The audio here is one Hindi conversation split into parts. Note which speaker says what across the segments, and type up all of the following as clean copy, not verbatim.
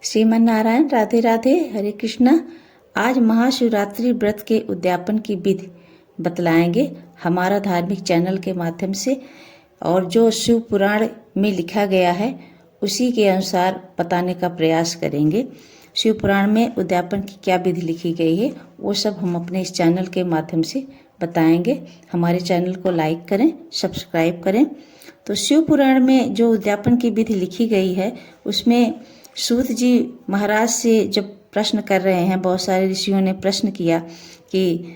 Speaker 1: श्रीमन नारायण, राधे राधे, हरे कृष्णा। आज महाशिवरात्रि व्रत के उद्यापन की विधि बतलाएंगे हमारा धार्मिक चैनल के माध्यम से, और जो शिव पुराण में लिखा गया है उसी के अनुसार बताने का प्रयास करेंगे। शिव पुराण में उद्यापन की क्या विधि लिखी गई है वो सब हम अपने इस चैनल के माध्यम से बताएंगे। हमारे चैनल को लाइक करें, सब्सक्राइब करें। तो शिव पुराण में जो उद्यापन की विधि लिखी गई है उसमें सूत जी महाराज से जब प्रश्न कर रहे हैं, बहुत सारे ऋषियों ने प्रश्न किया कि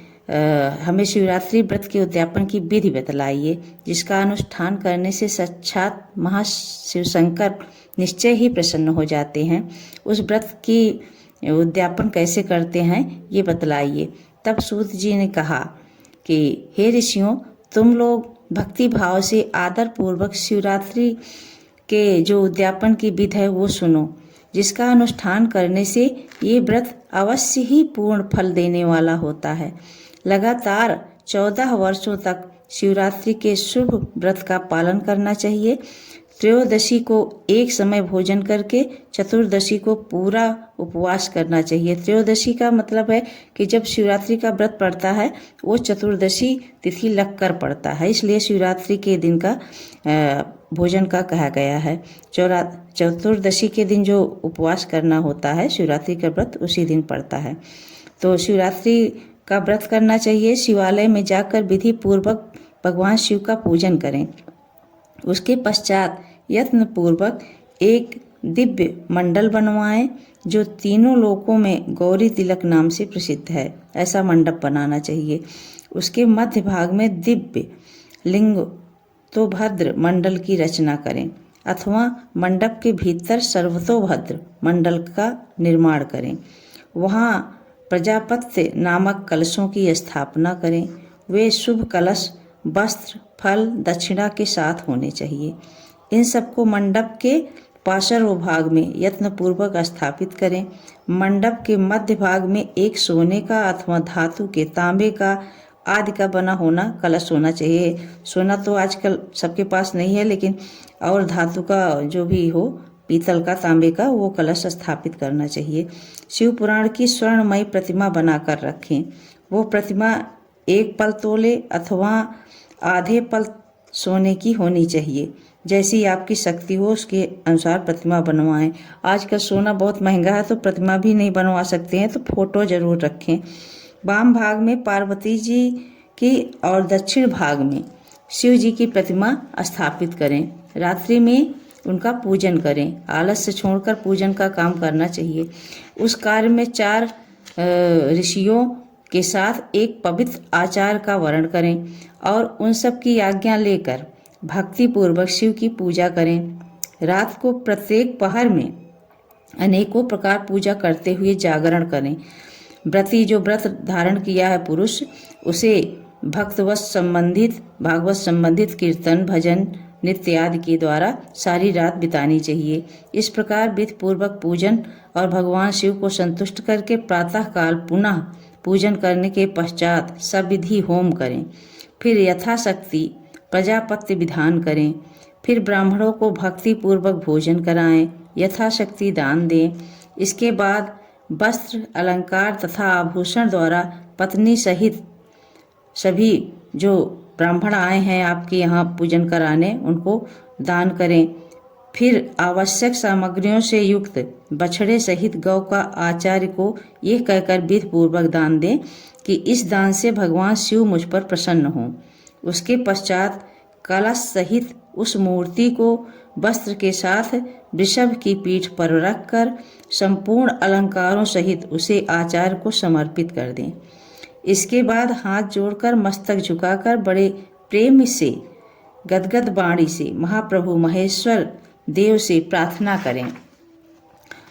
Speaker 1: हमें शिवरात्रि व्रत के उद्यापन की विधि बतलाइए, जिसका अनुष्ठान करने से साक्षात महाशिव शंकर निश्चय ही प्रसन्न हो जाते हैं। उस व्रत की उद्यापन कैसे करते हैं ये बतलाइए। तब सूत जी ने कहा कि हे ऋषियों, तुम लोग भक्ति भाव से आदर पूर्वक शिवरात्रि के जो उद्यापन की विधि है वो सुनो, जिसका अनुष्ठान करने से ये व्रत अवश्य ही पूर्ण फल देने वाला होता है। लगातार 14 वर्षों तक शिवरात्रि के शुभ व्रत का पालन करना चाहिए। त्रयोदशी को एक समय भोजन करके चतुर्दशी को पूरा उपवास करना चाहिए। त्रयोदशी का मतलब है कि जब शिवरात्रि का व्रत पड़ता है वो चतुर्दशी तिथि लगकर पड़ता है, इसलिए शिवरात्रि के दिन का भोजन का कहा गया है। चतुर्दशी के दिन जो उपवास करना होता है, शिवरात्रि का व्रत उसी दिन पड़ता है। तो शिवरात्रि का व्रत करना चाहिए। शिवालय में जाकर विधि पूर्वक भगवान शिव का पूजन करें। उसके पश्चात यत्न पूर्वक एक दिव्य मंडल बनवाएं जो तीनों लोकों में गौरी तिलक नाम से प्रसिद्ध है। ऐसा मंडप बनाना चाहिए। उसके मध्य भाग में दिव्य लिंग तो भद्र मंडल की रचना करें, अथवा मंडप के भीतर सर्वतोभद्र मंडल का निर्माण करें। वहाँ प्रजापत्य नामक कलशों की स्थापना करें। वे शुभ कलश वस्त्र, फल, दक्षिणा के साथ होने चाहिए। इन सबको मंडप के पार्श्व भाग में यत्नपूर्वक स्थापित करें। मंडप के मध्य भाग में एक सोने का अथवा धातु के, तांबे का आदि का बना होना कलश होना चाहिए। सोना तो आजकल सबके पास नहीं है, लेकिन और धातु का जो भी हो, पीतल का, तांबे का, वो कलश स्थापित करना चाहिए। शिव पुराण की स्वर्णमयी प्रतिमा बनाकर रखें। वो प्रतिमा 1 पल तोले अथवा आधे पल सोने की होनी चाहिए। जैसी आपकी शक्ति हो उसके अनुसार प्रतिमा बनवाएं। आजकल सोना बहुत महंगा है तो प्रतिमा भी नहीं बनवा सकते हैं, तो फोटो जरूर रखें। वाम भाग में पार्वती जी की और दक्षिण भाग में शिव जी की प्रतिमा स्थापित करें। रात्रि में उनका पूजन करें। आलस्य छोड़कर पूजन का काम करना चाहिए। उस कार्य में 4 ऋषियों के साथ एक पवित्र आचार का वर्ण करें और उन सब की आज्ञा लेकर भक्ति पूर्वक शिव की पूजा करें। रात को प्रत्येक पहर में अनेकों प्रकार पूजा करते हुए जागरण करें। व्रती जो व्रत धारण किया है पुरुष, उसे भागवत संबंधित कीर्तन, भजन, नृत्य आदि के द्वारा सारी रात बितानी चाहिए। इस प्रकार विधि पूर्वक पूजन और भगवान शिव को संतुष्ट करके प्रातः काल पुनः पूजन करने के पश्चात सविधि होम करें। फिर यथाशक्ति प्रजापत्य विधान करें। फिर ब्राह्मणों को भक्ति पूर्वक भोजन कराएं, यथाशक्ति दान दें। इसके बाद वस्त्र, अलंकार तथा आभूषण द्वारा पत्नी सहित सभी जो ब्राह्मण आए हैं आपके यहाँ पूजन कराने, उनको दान करें। फिर आवश्यक सामग्रियों से युक्त बछड़े सहित गौ का आचार्य को ये कहकर विधि पूर्वक दान दें कि इस दान से भगवान शिव मुझ पर प्रसन्न हों। उसके पश्चात कलश सहित उस मूर्ति को वस्त्र के साथ वृषभ की पीठ पर रखकर संपूर्ण अलंकारों सहित उसे आचार्य को समर्पित कर दें। इसके बाद हाथ जोड़कर मस्तक झुकाकर बड़े प्रेम से गदगद वाणी से महाप्रभु महेश्वर देव से प्रार्थना करें।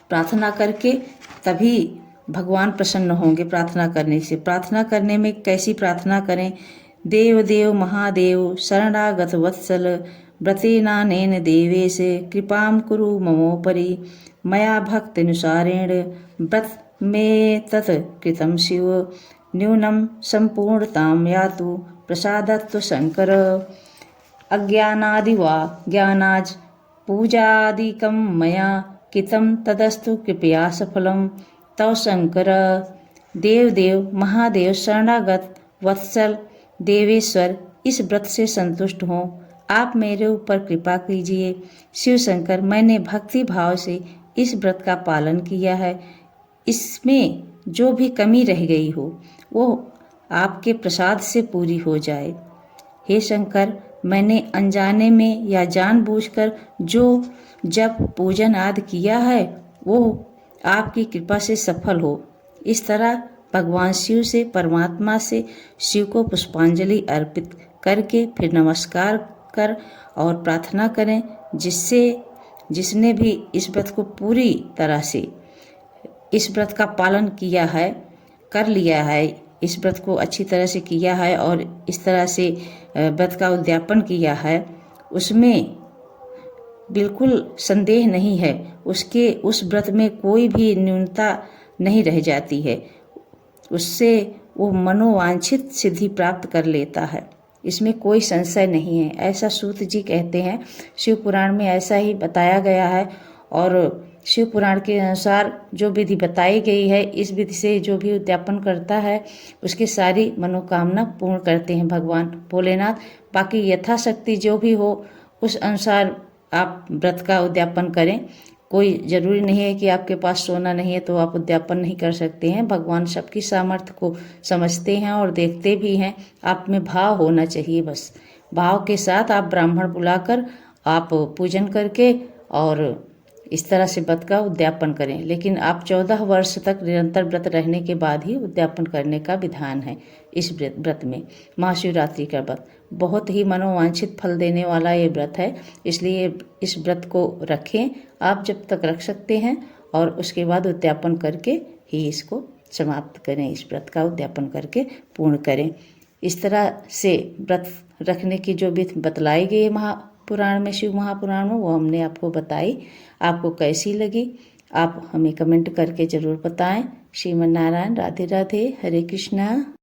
Speaker 1: प्रार्थना करके तभी भगवान प्रसन्न होंगे। प्रार्थना करने से, प्रार्थना करने में कैसी प्रार्थना करें? देव देव महादेव शरणागत वत्सल व्रतेनानेन देवेश कृपां कुरु ममोपरि मया भक्त्यनुसारेण व्रत में तत् कृतं शिव न्यूनं संपूर्णतां यातु प्रसादत्व शंकर। अज्ञानादि वा ज्ञानाज पूजादिकं मया कितं तदस्तु कृपया सफलम। तव शंकर देव देव महादेव शरणागत वत्सल देवेश्वर इस व्रत से संतुष्ट हों। आप मेरे ऊपर कृपा कीजिए। शिव शंकर, मैंने भक्ति भाव से इस व्रत का पालन किया है। इसमें जो भी कमी रह गई हो वो आपके प्रसाद से पूरी हो जाए। हे शंकर, मैंने अनजाने में या जानबूझकर जो जप पूजन आदि किया है वो आपकी कृपा से सफल हो। इस तरह भगवान शिव से, परमात्मा से शिव को पुष्पांजलि अर्पित करके फिर नमस्कार कर और प्रार्थना करें, जिसने भी इस व्रत को पूरी तरह से इस व्रत का पालन किया है, कर लिया है, इस व्रत को अच्छी तरह से किया है और इस तरह से व्रत का उद्यापन किया है, उसमें बिल्कुल संदेह नहीं है, उसके उस व्रत में कोई भी न्यूनता नहीं रह जाती है, उससे वो मनोवांछित सिद्धि प्राप्त कर लेता है। इसमें कोई संशय नहीं है, ऐसा सूत जी कहते हैं। शिव पुराण में ऐसा ही बताया गया है और शिव पुराण के अनुसार जो विधि बताई गई है, इस विधि से जो भी उद्यापन करता है उसकी सारी मनोकामना पूर्ण करते हैं भगवान भोलेनाथ। बाकी यथाशक्ति जो भी हो उस अनुसार आप व्रत का उद्यापन करें। कोई ज़रूरी नहीं है कि आपके पास सोना नहीं है तो आप उद्यापन नहीं कर सकते हैं। भगवान सबकी सामर्थ्य को समझते हैं और देखते भी हैं। आप में भाव होना चाहिए, बस भाव के साथ आप ब्राह्मण बुलाकर आप पूजन करके और इस तरह से व्रत का उद्यापन करें। लेकिन आप 14 वर्ष तक निरंतर व्रत रहने के बाद ही उद्यापन करने का विधान है। इस व्रत में महाशिवरात्रि का व्रत बहुत ही मनोवांछित फल देने वाला ये व्रत है, इसलिए इस व्रत को रखें आप जब तक रख सकते हैं और उसके बाद उद्यापन करके ही इसको समाप्त करें। इस व्रत का उद्यापन करके पूर्ण करें। इस तरह से व्रत रखने की जो विधि बतलाई गई है महापुराण में, शिव महापुराण में, वो हमने आपको बताई। आपको कैसी लगी आप हमें कमेंट करके ज़रूर बताएं। श्रीमन नारायण, राधे राधे, हरे कृष्णा।